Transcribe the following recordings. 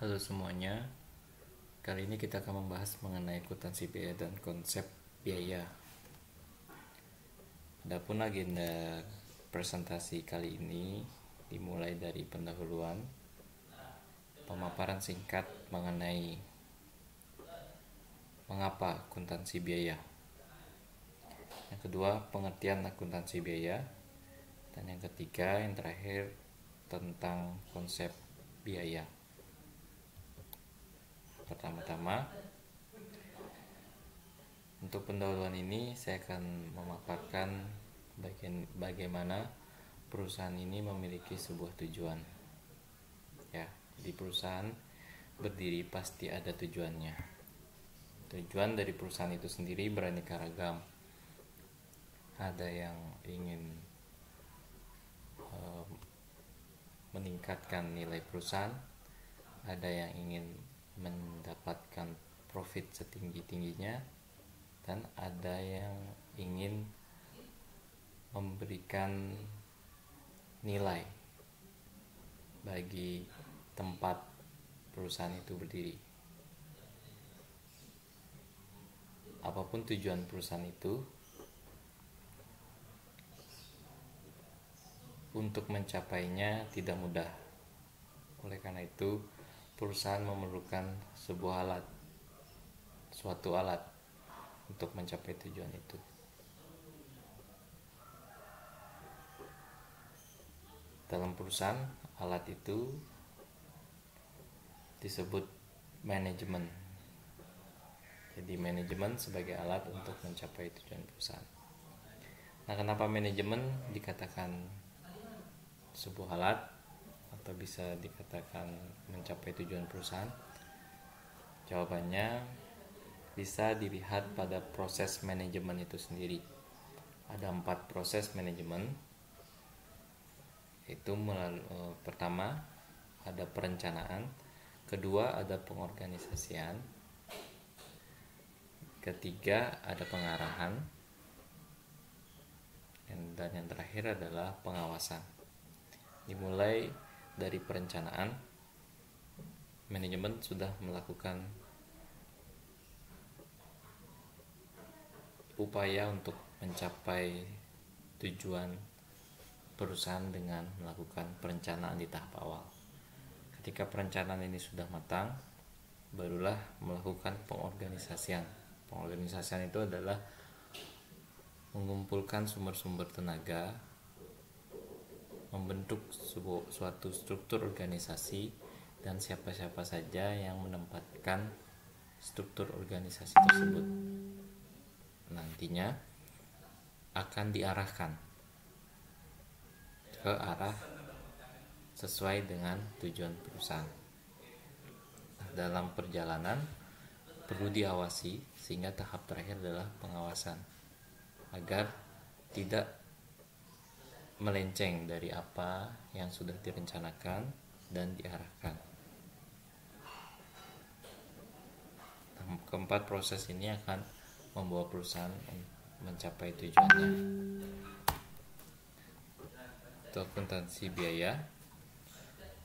Halo semuanya, kali ini kita akan membahas mengenai akuntansi biaya dan konsep biaya. Adapun agenda presentasi kali ini dimulai dari pendahuluan, pemaparan singkat mengenai mengapa akuntansi biaya. Yang kedua, pengertian akuntansi biaya. Dan yang ketiga, yang terakhir, tentang konsep biaya. Pertama-tama, untuk pendahuluan ini saya akan memaparkan bagaimana perusahaan ini memiliki sebuah tujuan. Ya, di perusahaan berdiri pasti ada tujuannya. Tujuan dari perusahaan itu sendiri beraneka ragam. Ada yang ingin meningkatkan nilai perusahaan, ada yang ingin mendapatkan profit setinggi-tingginya, dan ada yang ingin memberikan nilai bagi tempat perusahaan itu berdiri. Apapun tujuan perusahaan itu, untuk mencapainya tidak mudah. Oleh karena itu, perusahaan memerlukan suatu alat untuk mencapai tujuan itu. Dalam perusahaan, alat itu disebut manajemen. Jadi manajemen sebagai alat untuk mencapai tujuan perusahaan. Nah, kenapa manajemen dikatakan sebuah alat atau bisa dikatakan mencapai tujuan perusahaan? Jawabannya bisa dilihat pada proses manajemen itu sendiri. Ada 4 proses manajemen, yaitu pertama ada perencanaan, kedua ada pengorganisasian, ketiga ada pengarahan, dan yang terakhir adalah pengawasan. Dimulai dari perencanaan, manajemen sudah melakukan upaya untuk mencapai tujuan perusahaan dengan melakukan perencanaan di tahap awal. Ketika perencanaan ini sudah matang, barulah melakukan pengorganisasian. Pengorganisasian itu adalah mengumpulkan sumber-sumber tenaga, membentuk suatu struktur organisasi, dan siapa-siapa saja yang menempatkan struktur organisasi tersebut nantinya akan diarahkan ke arah sesuai dengan tujuan perusahaan. Dalam perjalanan perlu diawasi, sehingga tahap terakhir adalah pengawasan agar tidak melenceng dari apa yang sudah direncanakan dan diarahkan. Keempat proses ini akan membawa perusahaan mencapai tujuannya. Itu akuntansi biaya.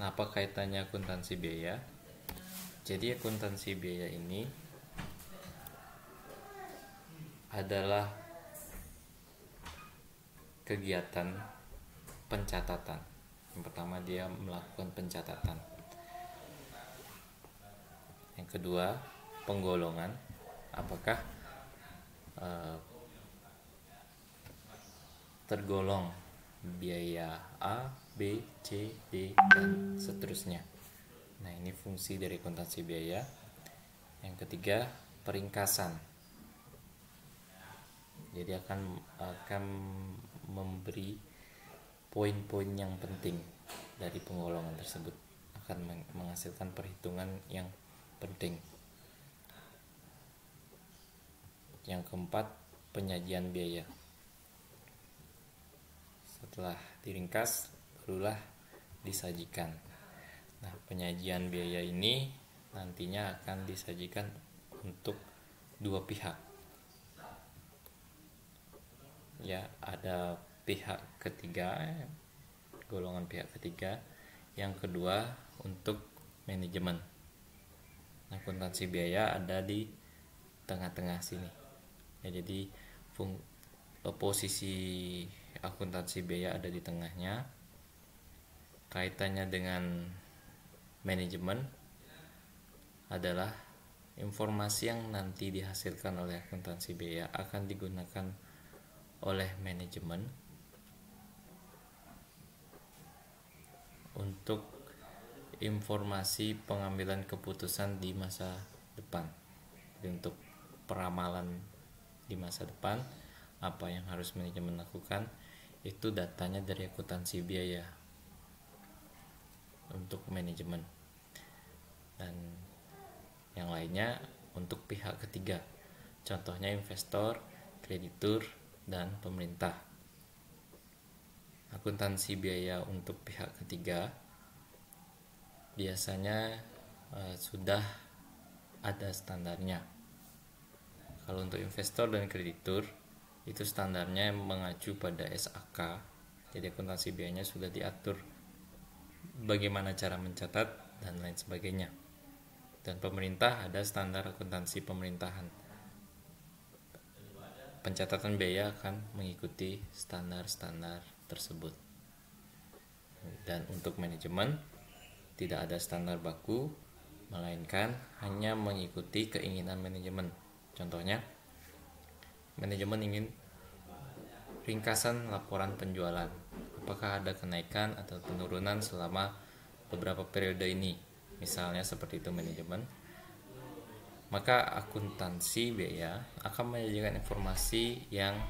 Nah, apa kaitannya akuntansi biaya? Jadi akuntansi biaya ini adalah kegiatan pencatatan. Yang pertama, dia melakukan pencatatan. Yang kedua, penggolongan. Apakah tergolong biaya A, B, C, D, dan seterusnya. Nah, ini fungsi dari akuntansi biaya. Yang ketiga, peringkasan. Jadi akan memberi poin-poin yang penting dari penggolongan tersebut, akan menghasilkan perhitungan yang penting. Yang keempat, penyajian biaya. Setelah diringkas, barulah disajikan. Nah, penyajian biaya ini nantinya akan disajikan untuk dua pihak. Ya, ada pihak ketiga, golongan pihak ketiga. Yang kedua untuk manajemen. Akuntansi biaya ada di tengah-tengah sini. Ya, jadi posisi akuntansi biaya ada di tengahnya. Kaitannya dengan manajemen adalah informasi yang nanti dihasilkan oleh akuntansi biaya akan digunakan oleh manajemen untuk informasi pengambilan keputusan di masa depan. Jadi untuk peramalan di masa depan, apa yang harus manajemen lakukan, itu datanya dari akuntansi biaya untuk manajemen, dan yang lainnya untuk pihak ketiga, contohnya investor, kreditur, dan pemerintah. Akuntansi biaya untuk pihak ketiga biasanya sudah ada standarnya. Kalau untuk investor dan kreditur itu standarnya mengacu pada SAK, jadi akuntansi biayanya sudah diatur bagaimana cara mencatat dan lain sebagainya. Dan pemerintah ada standar akuntansi pemerintahan. Pencatatan biaya akan mengikuti standar-standar tersebut. Dan untuk manajemen tidak ada standar baku, melainkan hanya mengikuti keinginan manajemen. Contohnya, manajemen ingin ringkasan laporan penjualan. Apakah ada kenaikan atau penurunan selama beberapa periode ini? Misalnya seperti itu manajemen. Maka akuntansi biaya akan menyajikan informasi yang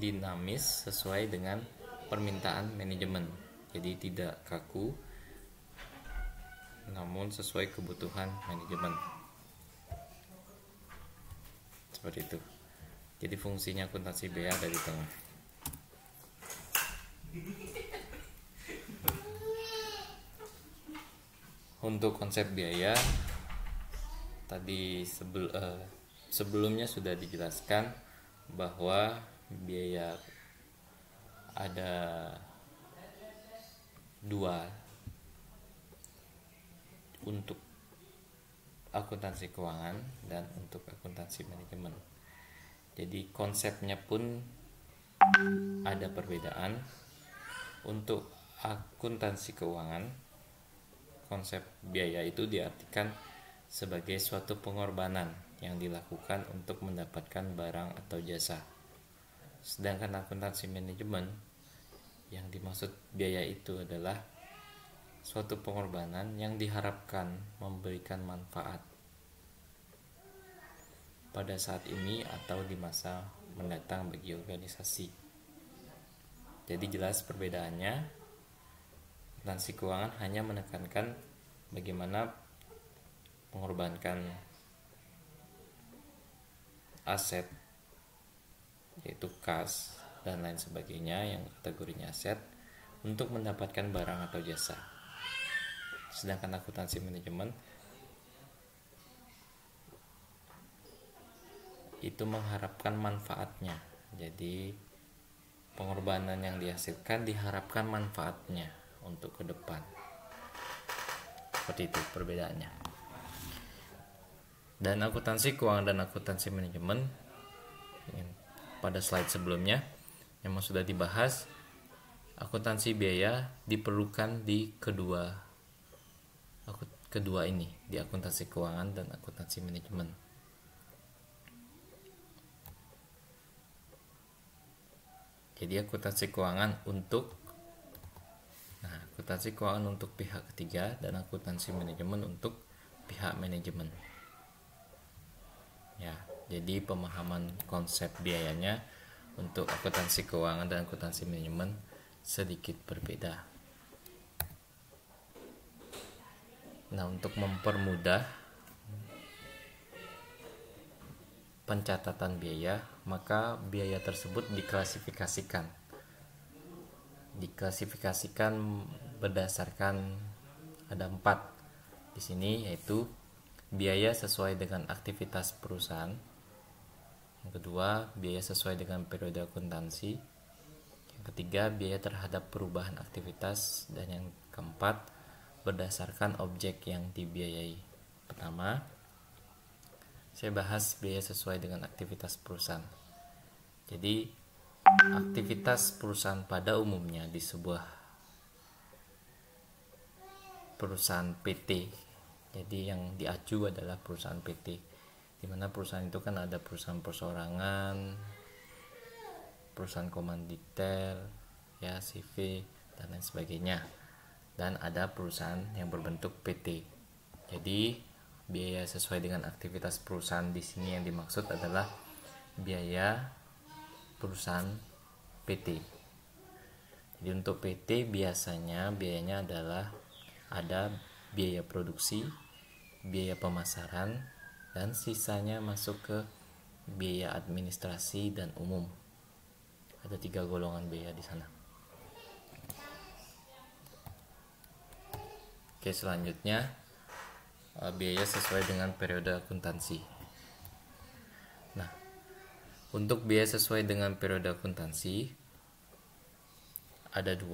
dinamis sesuai dengan permintaan manajemen. Jadi tidak kaku, namun sesuai kebutuhan manajemen. Seperti itu. Jadi fungsinya akuntansi biaya ada di tengah. Untuk konsep biaya tadi sebelumnya sudah dijelaskan bahwa biaya ada dua untuk akuntansi keuangan dan untuk akuntansi manajemen. Jadi konsepnya pun ada perbedaan. Untuk akuntansi keuangan, konsep biaya itu diartikan sebagai suatu pengorbanan yang dilakukan untuk mendapatkan barang atau jasa. Sedangkan akuntansi manajemen, yang dimaksud biaya itu adalah suatu pengorbanan yang diharapkan memberikan manfaat pada saat ini atau di masa mendatang bagi organisasi. Jadi jelas perbedaannya. Akuntansi keuangan hanya menekankan bagaimana mengorbankan aset, yaitu kas dan lain sebagainya yang kategorinya aset, untuk mendapatkan barang atau jasa. Sedangkan akuntansi manajemen itu mengharapkan manfaatnya. Jadi pengorbanan yang dihasilkan diharapkan manfaatnya untuk ke depan. Seperti itu perbedaannya. Dan akuntansi keuangan dan akuntansi manajemen pada slide sebelumnya memang sudah dibahas. Akuntansi biaya diperlukan di kedua ini, di akuntansi keuangan dan akuntansi manajemen. Jadi akuntansi keuangan untuk pihak ketiga dan akuntansi manajemen untuk pihak manajemen. Ya, jadi pemahaman konsep biayanya untuk akuntansi keuangan dan akuntansi manajemen sedikit berbeda. Nah, untuk mempermudah pencatatan biaya, maka biaya tersebut diklasifikasikan berdasarkan ada 4 di sini, yaitu biaya sesuai dengan aktivitas perusahaan, yang kedua biaya sesuai dengan periode akuntansi, yang ketiga biaya terhadap perubahan aktivitas, dan yang keempat berdasarkan objek yang dibiayai. Pertama, saya bahas biaya sesuai dengan aktivitas perusahaan. Jadi, aktivitas perusahaan pada umumnya di sebuah perusahaan PT. Jadi yang diacu adalah perusahaan PT. Di mana perusahaan itu kan ada perusahaan perseorangan, perusahaan komanditer, ya CV dan lain sebagainya. Dan ada perusahaan yang berbentuk PT. Jadi biaya sesuai dengan aktivitas perusahaan di sini yang dimaksud adalah biaya perusahaan PT. Jadi untuk PT biasanya biayanya adalah ada biaya produksi, biaya pemasaran, dan sisanya masuk ke biaya administrasi dan umum. Ada 3 golongan biaya di sana. Oke, selanjutnya biaya sesuai dengan periode akuntansi. Nah, untuk biaya sesuai dengan periode akuntansi ada 2,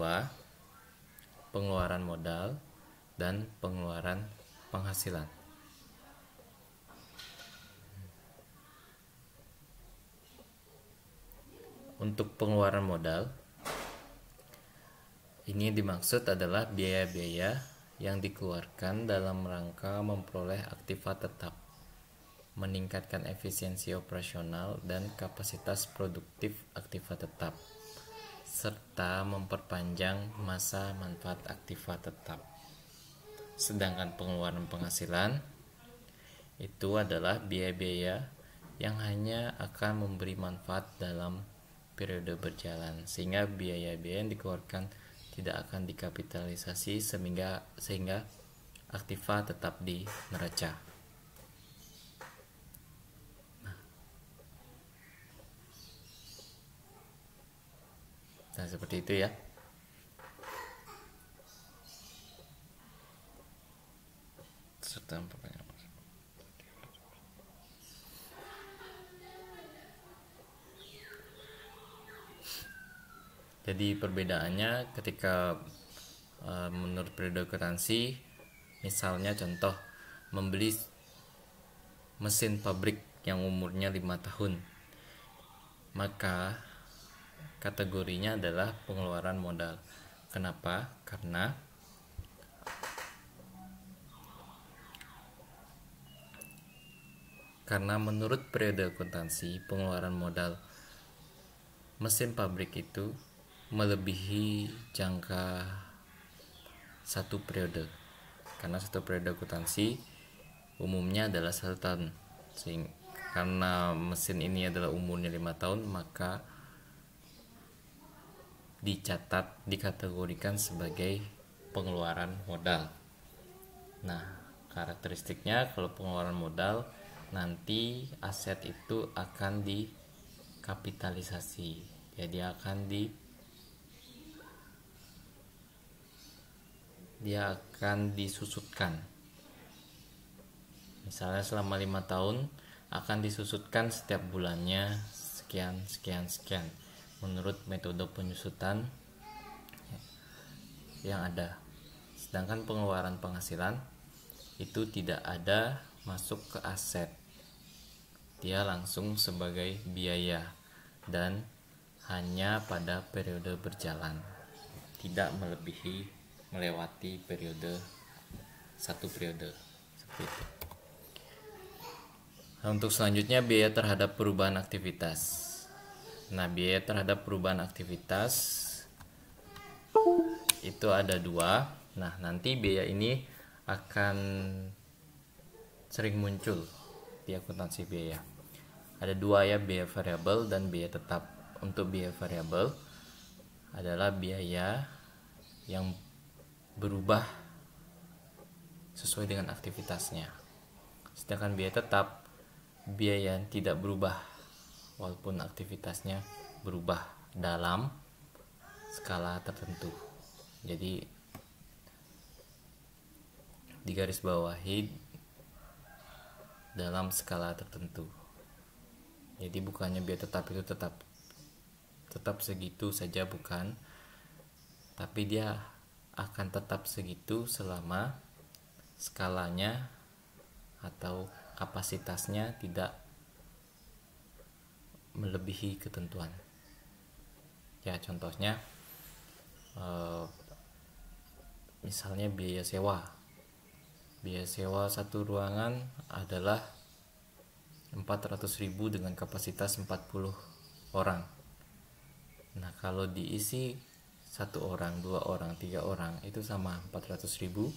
pengeluaran modal dan pengeluaran penghasilan. Untuk pengeluaran modal, ini dimaksud adalah biaya-biaya yang dikeluarkan dalam rangka memperoleh aktiva tetap, meningkatkan efisiensi operasional dan kapasitas produktif aktiva tetap, serta memperpanjang masa manfaat aktiva tetap. Sedangkan pengeluaran penghasilan itu adalah biaya-biaya yang hanya akan memberi manfaat dalam periode berjalan, sehingga biaya-biaya yang dikeluarkan tidak akan dikapitalisasi sehingga aktiva tetap di neraca. Nah, seperti itu ya. Serta pertanyaan. Jadi perbedaannya ketika menurut periode akuntansi, misalnya contoh membeli mesin pabrik yang umurnya 5 tahun, maka kategorinya adalah pengeluaran modal. Kenapa? Karena menurut periode akuntansi, pengeluaran modal mesin pabrik itu melebihi jangka 1 periode. Karena 1 periode akuntansi umumnya adalah 1 tahun. Karena mesin ini adalah umurnya 5 tahun, maka dikategorikan sebagai pengeluaran modal. Nah, karakteristiknya kalau pengeluaran modal, nanti aset itu akan dikapitalisasi. Jadi dia akan disusutkan. Misalnya selama 5 tahun akan disusutkan setiap bulannya sekian menurut metode penyusutan yang ada. Sedangkan pengeluaran penghasilan itu tidak ada masuk ke aset, dia langsung sebagai biaya dan hanya pada periode berjalan, tidak melewati periode 1 periode seperti itu. Nah, untuk selanjutnya biaya terhadap perubahan aktivitas. Nah, biaya terhadap perubahan aktivitas itu ada 2. Nah, nanti biaya ini akan sering muncul di akuntansi biaya. Ada 2 ya, biaya variabel dan biaya tetap. Untuk biaya variabel adalah biaya yang berubah sesuai dengan aktivitasnya. Sedangkan biaya tetap biaya yang tidak berubah walaupun aktivitasnya berubah dalam skala tertentu. Jadi digarisbawahi dalam skala tertentu. Jadi bukannya biaya tetap itu tetap segitu saja, bukan, tapi dia akan tetap segitu selama skalanya atau kapasitasnya tidak melebihi ketentuan. Ya, contohnya misalnya biaya sewa. Biaya sewa satu ruangan adalah 400.000 dengan kapasitas 40 orang. Nah, kalau diisi 1 orang, 2 orang, 3 orang itu sama 400.000.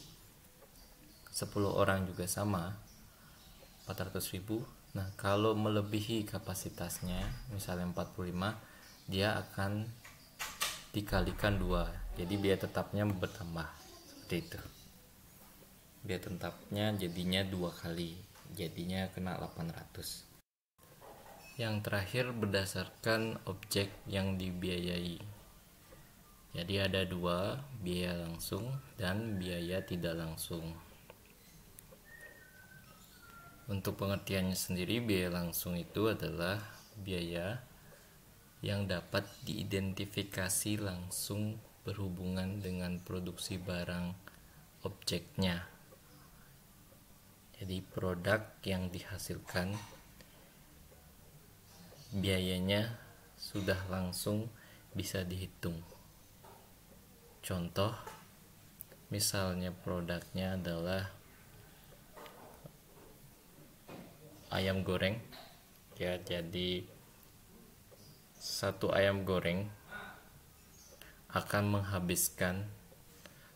10 orang juga sama 400.000. Nah, kalau melebihi kapasitasnya misalnya 45, dia akan dikalikan 2. Jadi biaya tetapnya bertambah. Seperti itu. Biaya tetapnya jadinya 2 kali. Jadinya kena 800. Yang terakhir berdasarkan objek yang dibiayai. Jadi ada 2, biaya langsung dan biaya tidak langsung. Untuk pengertiannya sendiri, biaya langsung itu adalah biaya yang dapat diidentifikasi langsung berhubungan dengan produksi barang objeknya. Jadi produk yang dihasilkan biayanya sudah langsung bisa dihitung. Contoh, misalnya produknya adalah ayam goreng. Ya, jadi satu ayam goreng akan menghabiskan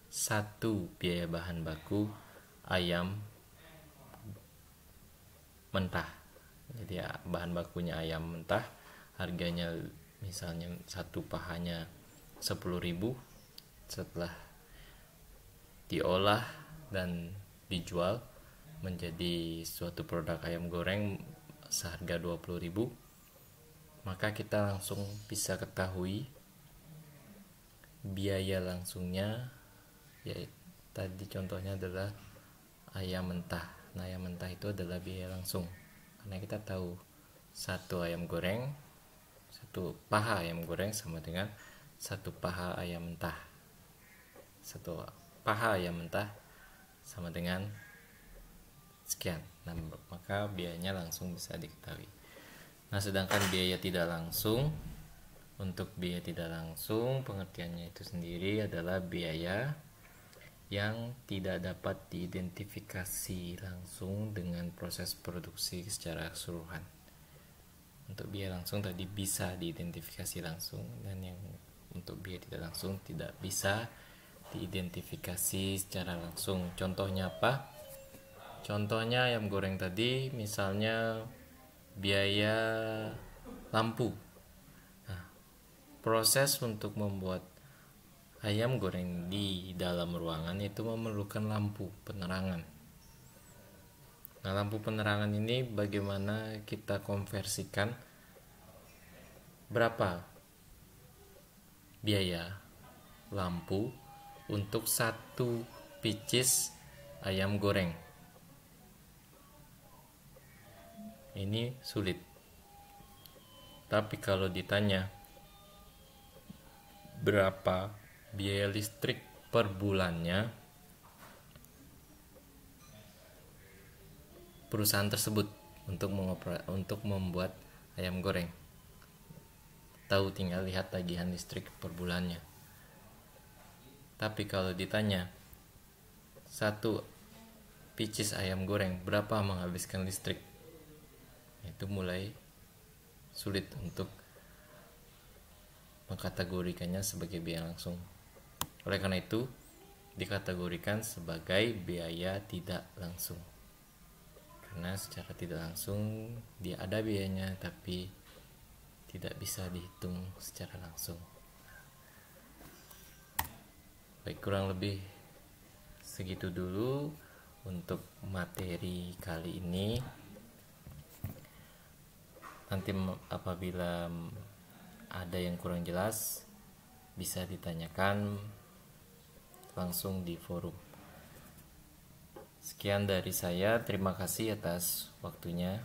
1 biaya bahan baku ayam mentah. Jadi bahan bakunya ayam mentah, harganya misalnya 1 pahanya 10.000. Setelah diolah dan dijual menjadi suatu produk ayam goreng seharga 20.000, maka kita langsung bisa ketahui biaya langsungnya. Ya, tadi contohnya adalah ayam mentah. Nah, ayam mentah itu adalah biaya langsung karena kita tahu 1 ayam goreng, 1 paha ayam goreng sama dengan 1 paha ayam mentah. 1 paha ayam mentah sama dengan sekian. Nah, maka biayanya langsung bisa diketahui. Nah, sedangkan biaya tidak langsung, untuk biaya tidak langsung pengertiannya itu sendiri adalah biaya yang tidak dapat diidentifikasi langsung dengan proses produksi secara keseluruhan. Untuk biaya langsung tadi bisa diidentifikasi langsung, dan yang untuk biaya tidak langsung tidak bisa diidentifikasi secara langsung. Contohnya apa? Contohnya ayam goreng tadi, misalnya biaya lampu. Nah, proses untuk membuat ayam goreng di dalam ruangan itu memerlukan lampu penerangan. Nah, lampu penerangan ini bagaimana kita konversikan, berapa biaya lampu untuk 1 pieces ayam goreng. Ini sulit. Tapi kalau ditanya berapa biaya listrik per bulannya, perusahaan tersebut untuk membuat ayam goreng tahu, tinggal lihat tagihan listrik per bulannya. Tapi kalau ditanya 1 pieces ayam goreng berapa menghabiskan listrik, itu mulai sulit untuk mengkategorikannya sebagai biaya langsung. Oleh karena itu, dikategorikan sebagai biaya tidak langsung. Karena secara tidak langsung dia ada biayanya, tapi tidak bisa dihitung secara langsung. Baik, kurang lebih segitu dulu untuk materi kali ini. Nanti apabila ada yang kurang jelas bisa ditanyakan langsung di forum. Sekian dari saya, terima kasih atas waktunya.